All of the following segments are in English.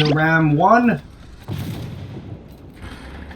The Ram 1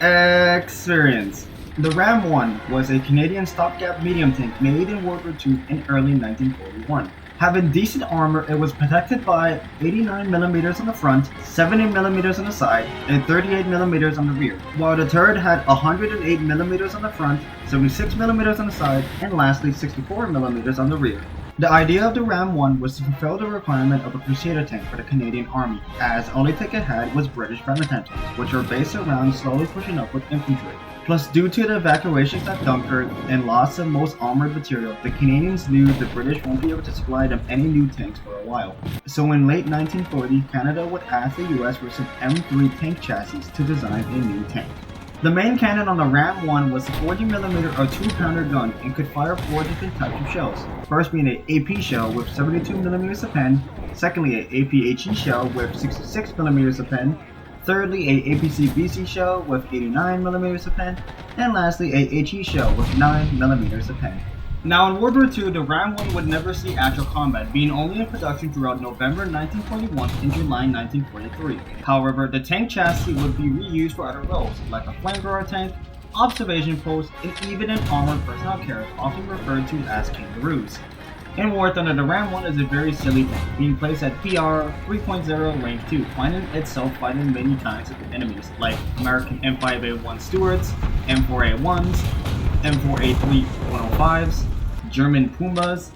Experience. The Ram 1 was a Canadian stopgap medium tank made in World War II in early 1941. Having decent armor, it was protected by 89mm on the front, 70mm on the side, and 38mm on the rear, while the turret had 108mm on the front, 76mm on the side, and lastly 64mm on the rear. The idea of the Ram 1 was to fulfill the requirement of a Crusader tank for the Canadian Army, as the only tank it had was British Remington, which were based around slowly pushing up with infantry. Plus, due to the evacuations at Dunkirk and loss of most armored material, the Canadians knew the British won't be able to supply them any new tanks for a while. So in late 1940, Canada would ask the US for some M3 tank chassis to design a new tank. The main cannon on the Ram 1 was a 40mm or 2-pounder gun and could fire 4 different types of shells. First being an AP shell with 72mm a pen, secondly an APHE shell with 66mm a pen, thirdly a APC-BC shell with 89mm a pen, and lastly a HE shell with 9mm a pen. Now in World War II, the Ram 1 would never see actual combat, being only in production throughout November 1941 and July 1943. However, the tank chassis would be reused for other roles, like a flamethrower tank, observation post, and even an armored personnel carrier, often referred to as kangaroos. In War Thunder, the Ram 1 is a very silly tank, being placed at PR 3.0 rank 2, finding itself fighting many kinds of enemies, like American M5A1 Stuarts, M4A1s, M4A3 105s, German Pumas,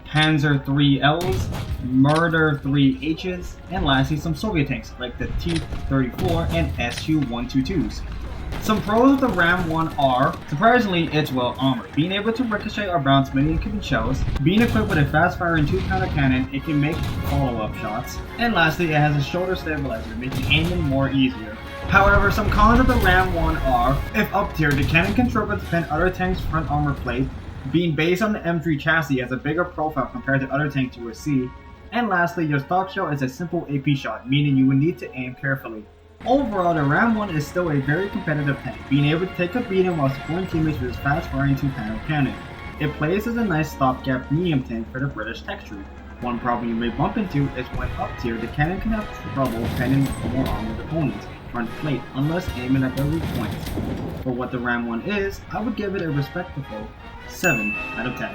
Panzer 3Ls, Murder 3Hs, and lastly some Soviet tanks like the T-34 and Su-122s. Some pros of the Ram 1 are, surprisingly, it's well armored, being able to ricochet or bounce many incoming shells, being equipped with a fast-firing 2-pounder cannon, it can make follow-up shots, and lastly, it has a shoulder stabilizer, making aiming more easier. However, some cons of the Ram 1 are, if up tier, the cannon can circumvent other tanks' front armor plate, being based on the M3 chassis has a bigger profile compared to other tanks you would see, and lastly, your stock shell is a simple AP shot, meaning you would need to aim carefully. Overall, the Ram 1 is still a very competitive tank, being able to take a beating while supporting teammates with its fast-firing 2-pounder cannon. It plays as a nice stopgap medium tank for the British tech tree. One problem you may bump into is when up tier, the cannon can have trouble fending more armored opponents front plate unless aiming at their weak points. For what the Ram 1 is, I would give it a respectable 7 out of 10.